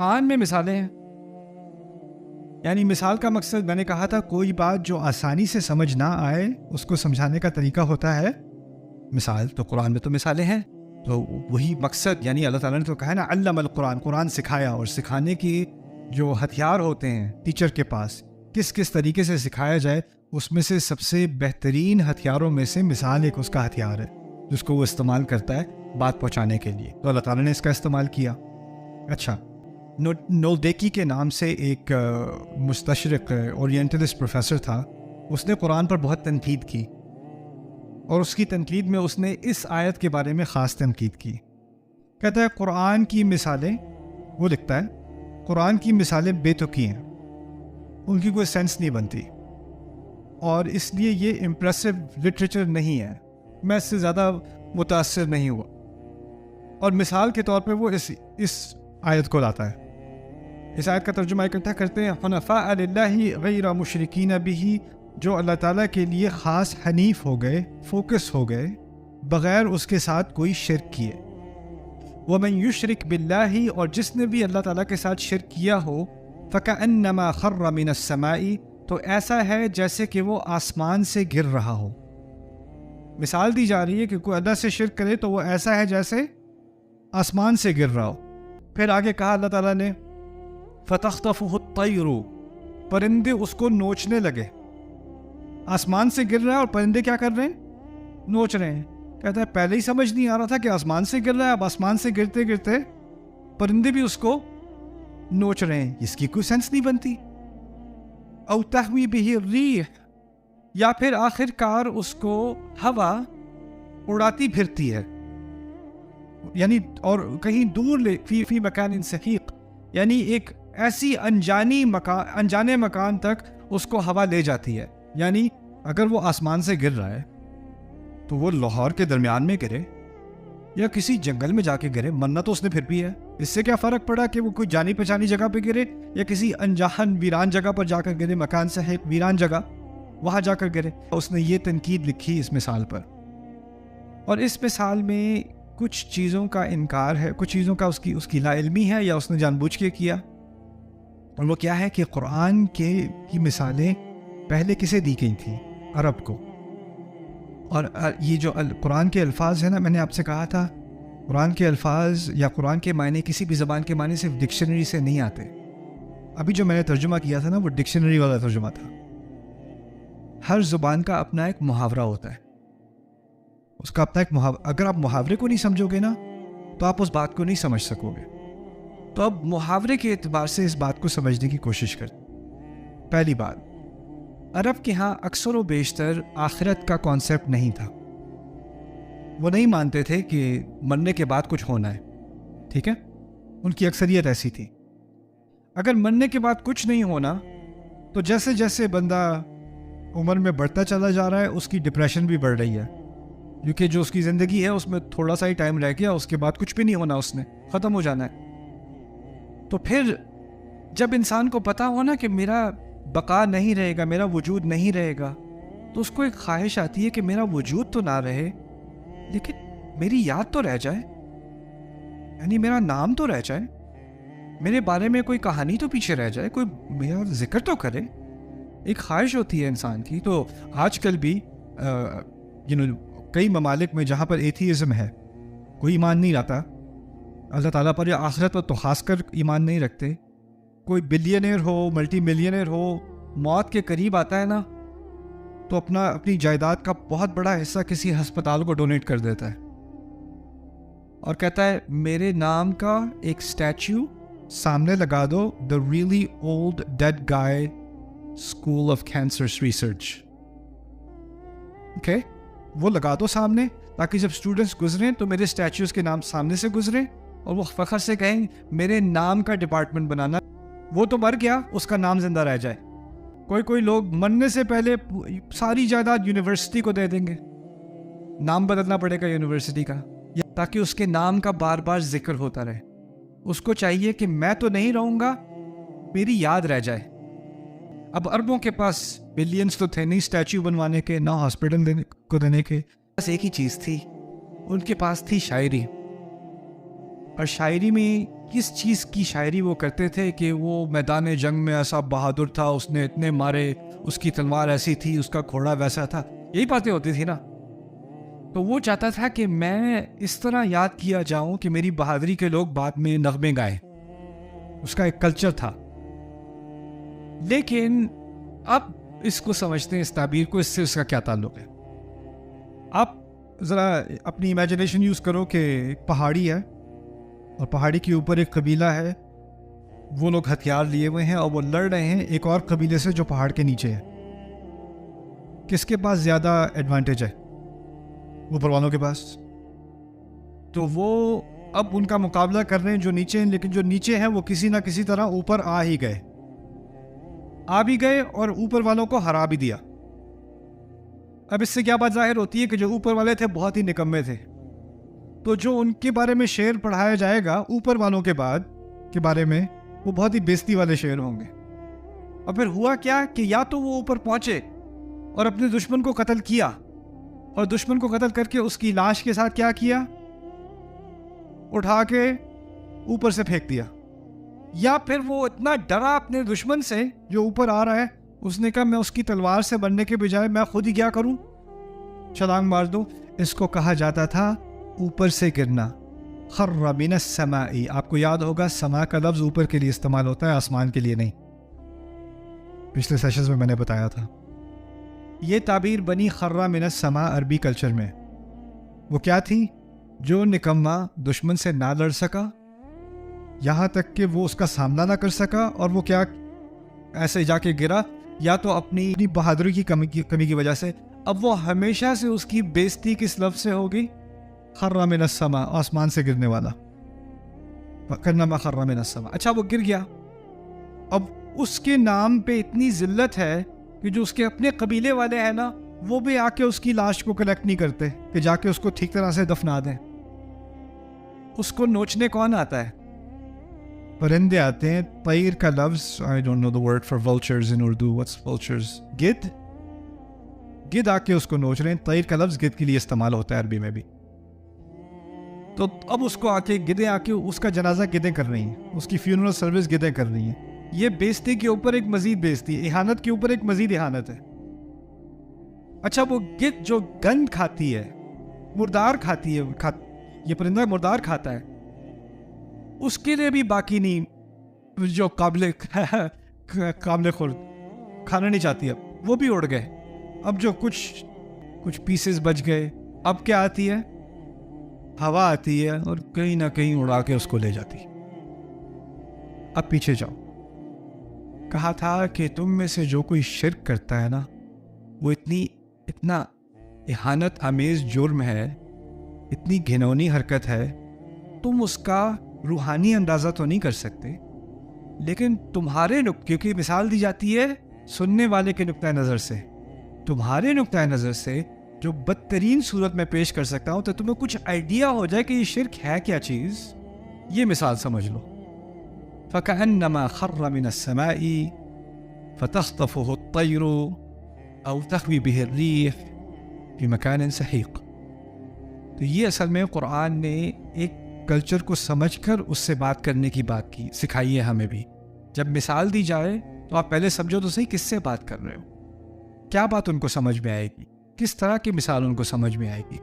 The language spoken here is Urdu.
قرآن میں مثالیں ہیں. یعنی مثال کا مقصد میں نے کہا تھا کوئی بات جو آسانی سے سمجھ نہ آئے اس کو سمجھانے کا طریقہ ہوتا ہے مثال. تو قرآن میں تو مثالیں ہیں. تو وہی مقصد، یعنی اللہ تعالیٰ نے تو کہا نا علم القرآن، قرآن سکھایا. اور سکھانے کی جو ہتھیار ہوتے ہیں ٹیچر کے پاس، کس کس طریقے سے سکھایا جائے، اس میں سے سب سے بہترین ہتھیاروں میں سے مثال ایک اس کا ہتھیار ہے جس کو وہ استعمال کرتا ہے بات پہنچانے کے لیے. تو اللہ تعالیٰ نے اس کا استعمال کیا. اچھا، نولدیکی کے نام سے ایک مستشرق اورینٹلسٹ پروفیسر تھا. اس نے قرآن پر بہت تنقید کی، اور اس کی تنقید میں اس نے اس آیت کے بارے میں خاص تنقید کی. کہتا ہے قرآن کی مثالیں، وہ لکھتا ہے قرآن کی مثالیں بے تکی ہیں، ان کی کوئی سینس نہیں بنتی، اور اس لیے یہ امپریسو لٹریچر نہیں ہے. میں اس سے زیادہ متاثر نہیں ہوا. اور مثال کے طور پہ وہ اس آیت کو لاتا ہے. اس آیت کا ترجمہ اکٹھا کرتے ہیں حنفاء للہ غیر مشرکین بہ، جو اللہ تعالیٰ کے لیے خاص حنیف ہو گئے، فوکس ہو گئے، بغیر اس کے ساتھ کوئی شرک کیے. ومن یشرک باللہ، اور جس نے بھی اللہ تعالیٰ کے ساتھ شرک کیا ہو، فکأنما خر من السماء، تو ایسا ہے جیسے کہ وہ آسمان سے گر رہا ہو. مثال دی جا رہی ہے کہ کوئی اللہ سے شرک کرے تو وہ ایسا ہے جیسے آسمان سے گر رہا ہو. پھر آگے کہا اللہ تعالیٰ نے فَتَخْطَفُهُ الطَّيْرُ، پرندے اس کو نوچنے لگے. آسمان سے گر رہا ہے اور پرندے کیا کر رہے ہیں؟ نوچ رہے ہیں. کہتا ہے پہلے ہی سمجھ نہیں آ رہا تھا کہ آسمان سے گر رہا ہے، اب آسمان سے گرتے گرتے پرندے بھی اس کو نوچ رہے ہیں. اس کی کوئی سینس نہیں بنتی. او تہوی بہ الریح، یا پھر آخر کار اس کو ہوا اڑاتی پھرتی ہے، یعنی اور کہیں دور لے فی مکان سحیق، یعنی ایک ایسی انجانے مکان تک اس کو ہوا لے جاتی ہے. یعنی اگر وہ آسمان سے گر رہا ہے تو وہ لاہور کے درمیان میں گرے یا کسی جنگل میں جا کے گرے، مرنا تو اس نے پھر بھی ہے. اس سے کیا فرق پڑا کہ وہ کوئی جانی پہچانی جگہ پہ گرے یا کسی انجان ویران جگہ پر جا کر گرے. مکان سحیق ویران جگہ، وہاں جا کر گرے. اس نے یہ تنقید لکھی اس مثال پر. اور اس مثال میں کچھ چیزوں کا انکار ہے، کچھ چیزوں کا اس کی لا علمی ہے یا اس نے جان بوجھ کے کیا. اور وہ کیا ہے کہ قرآن کی مثالیں پہلے کسے دی گئی تھیں؟ عرب کو. اور یہ جو قرآن کے الفاظ ہیں نا، میں نے آپ سے کہا تھا قرآن کے الفاظ یا قرآن کے معنی کسی بھی زبان کے معنی صرف ڈکشنری سے نہیں آتے. ابھی جو میں نے ترجمہ کیا تھا نا، وہ ڈکشنری والا ترجمہ تھا. ہر زبان کا اپنا ایک محاورہ ہوتا ہے، اس کا اپنا ایک محاورہ. اگر آپ محاورے کو نہیں سمجھو گے نا تو آپ اس بات کو نہیں سمجھ سکو گے. تو اب محاورے کے اعتبار سے اس بات کو سمجھنے کی کوشش کریں. پہلی بات، عرب کے ہاں اکثر و بیشتر آخرت کا کانسیپٹ نہیں تھا. وہ نہیں مانتے تھے کہ مرنے کے بعد کچھ ہونا ہے. ٹھیک ہے، ان کی اکثریت ایسی تھی. اگر مرنے کے بعد کچھ نہیں ہونا تو جیسے جیسے بندہ عمر میں بڑھتا چلا جا رہا ہے اس کی ڈپریشن بھی بڑھ رہی ہے، کیونکہ جو اس کی زندگی ہے اس میں تھوڑا سا ہی ٹائم رہ گیا، اس کے بعد کچھ بھی نہیں ہونا، اس نے ختم ہو جانا ہے. تو پھر جب انسان کو پتا ہو نا کہ میرا بقا نہیں رہے گا، میرا وجود نہیں رہے گا، تو اس کو ایک خواہش آتی ہے کہ میرا وجود تو نہ رہے لیکن میری یاد تو رہ جائے، یعنی میرا نام تو رہ جائے، میرے بارے میں کوئی کہانی تو پیچھے رہ جائے، کوئی میرا ذکر تو کرے. ایک خواہش ہوتی ہے انسان کی. تو آج کل بھی کئی ممالک میں جہاں پر ایتھیزم ہے، کوئی ایمان نہیں لاتا اللہ تعالیٰ پر یا آخرت پر، تو خاص کر ایمان نہیں رکھتے. کوئی بلینئر ہو، ملٹی ملینئر ہو، موت کے قریب آتا ہے نا تو اپنی جائیداد کا بہت بڑا حصہ کسی ہسپتال کو ڈونیٹ کر دیتا ہے اور کہتا ہے میرے نام کا ایک اسٹیچو سامنے لگا دو، the really old dead guy school of cancer research. Okay, وہ لگا دو سامنے تاکہ جب اسٹوڈنٹس گزریں تو میرے اسٹیچوز کے نام سامنے سے گزریں اور وہ فخر سے کہیں میرے نام کا ڈپارٹمنٹ بنانا. وہ تو مر گیا، اس کا نام زندہ رہ جائے. کوئی لوگ مرنے سے پہلے ساری جائیداد یونیورسٹی کو دے دیں گے، نام بدلنا پڑے گا یونیورسٹی کا، تاکہ اس کے نام کا بار بار ذکر ہوتا رہے. اس کو چاہیے کہ میں تو نہیں رہوں گا، میری یاد رہ جائے. اب عربوں کے پاس بلینز تو تھے نہیں اسٹیچو بنوانے کے، نہ ہاسپٹل کو دینے کے. بس ایک ہی چیز تھی، ان کے پاس تھی شاعری. اور شاعری میں کس چیز کی شاعری وہ کرتے تھے کہ وہ میدان جنگ میں ایسا بہادر تھا، اس نے اتنے مارے، اس کی تلوار ایسی تھی، اس کا گھوڑا ویسا تھا، یہی باتیں ہوتی تھی نا. تو وہ چاہتا تھا کہ میں اس طرح یاد کیا جاؤں کہ میری بہادری کے لوگ بعد میں نغمے گائیں. اس کا ایک کلچر تھا. لیکن اب اس کو سمجھتے ہیں، اس تعبیر کو، اس سے اس کا کیا تعلق ہے. آپ ذرا اپنی امیجنیشن یوز کرو کہ ایک پہاڑی ہے اور پہاڑی کے اوپر ایک قبیلہ ہے، وہ لوگ ہتھیار لیے ہوئے ہیں اور وہ لڑ رہے ہیں ایک اور قبیلے سے جو پہاڑ کے نیچے ہے. کس کے پاس زیادہ ایڈوانٹیج ہے؟ اوپر والوں کے پاس. تو وہ اب ان کا مقابلہ کر رہے ہیں جو نیچے ہیں، لیکن جو نیچے ہیں وہ کسی نہ کسی طرح اوپر آ بھی گئے اور اوپر والوں کو ہرا بھی دیا. اب اس سے کیا بات ظاہر ہوتی ہے کہ جو اوپر والے تھے بہت ہی نکمے تھے. تو جو ان کے بارے میں شعر پڑھایا جائے گا اوپر والوں کے بعد کے بارے میں، وہ بہت ہی بےزتی والے شعر ہوں گے. اور پھر ہوا کیا کہ یا تو وہ اوپر پہنچے اور اپنے دشمن کو قتل کیا، اور دشمن کو قتل کر کے اس کی لاش کے ساتھ کیا کیا، اٹھا کے اوپر سے پھینک دیا. یا پھر وہ اتنا ڈرا اپنے دشمن سے جو اوپر آ رہا ہے، اس نے کہا میں اس کی تلوار سے بننے کے بجائے میں خود ہی کیا کروں، چھلانگ مار دوں. اس کو کہا جاتا تھا اوپر سے گرنا، خر من السماء. آپ کو یاد ہوگا سما کا لفظ اوپر کے لیے استعمال ہوتا ہے، آسمان کے لیے نہیں. پچھلے سیشنز میں نے بتایا تھا. یہ تعبیر بنی خر من السماء عربی کلچر میں. وہ کیا تھی؟ جو نکما دشمن سے نہ لڑ سکا، یہاں تک کہ وہ اس کا سامنا نہ کر سکا، اور وہ کیا ایسے جا کے گرا، یا تو اپنی بہادری کی کمی کی وجہ سے. اب وہ ہمیشہ سے اس کی بےزتی کس لفظ سے ہوگی؟ خر من السماء، آسمان سے گرنے والا. کانما خر من السماء. اچھا وہ گر گیا. اب اس کے نام پہ اتنی ذلت ہے کہ جو اس کے اپنے قبیلے والے ہیں نا، وہ بھی آ کے اس کی لاش کو کلیکٹ نہیں کرتے کہ جا کے اس کو ٹھیک طرح سے دفنا دیں. اس کو نوچنے کون آتا ہے؟ پرندے آتے ہیں. طیر کا لفظ I don't know the word for vultures in Urdu. What's vultures? گد آ کے اس کو نوچ رہے ہیں. طیر کا لفظ گد کے لیے استعمال ہوتا ہے عربی میں بھی. تو اب اس کو آ کے گدیں آ کے اس کا جنازہ گدیں کر رہی ہیں، اس کی فیونرل سروس گدیں کر رہی ہیں. یہ بےزتی کے اوپر ایک مزید بےزتی، اہانت کے اوپر ایک مزید اہانت ہے. اچھا وہ گد جو گند کھاتی ہے، مردار کھاتی ہے، یہ پرندہ مردار کھاتا ہے، اس کے لیے بھی باقی نہیں جو قابل خورد کھانا نہیں چاہتی. اب وہ بھی اڑ گئے. اب جو کچھ پیسز بچ گئے، اب کیا آتی ہے؟ ہوا آتی ہے اور کہیں نہ کہیں اڑا کے اس کو لے جاتی. اب پیچھے جاؤ. کہا تھا کہ تم میں سے جو کوئی شرک کرتا ہے نا، وہ اتنا اہانت آمیز جرم ہے، اتنی گھنونی حرکت ہے، تم اس کا روحانی اندازہ تو نہیں کر سکتے، لیکن تمہارے کیونکہ مثال دی جاتی ہے سننے والے کے نقطۂ نظر سے، تمہارے نقطۂ نظر سے جو بدترین صورت میں پیش کر سکتا ہوں، تو تمہیں کچھ آئیڈیا ہو جائے کہ یہ شرک ہے کیا چیز. یہ مثال سمجھ لو. فَكَأَنَّمَا خَرَّ مِنَ السَّمَاءِ فَتَخْطَفُهُ الطَّيْرُ أَوْ تَهْوِي بِهِ الرِّيحُ فِي مَكَانٍ سَحِيقٍ. تو یہ اصل میں قرآن نے ایک کلچر کو سمجھ کر اس سے بات کرنے کی بات کی، سکھائی ہے ہمیں بھی. جب مثال دی جائے تو آپ پہلے سمجھو تو صحیح کس سے بات کر رہے ہو، کیا بات ان کو سمجھ میں آئے گی، کس طرح کی مثال ان کو سمجھ میں آئے گی.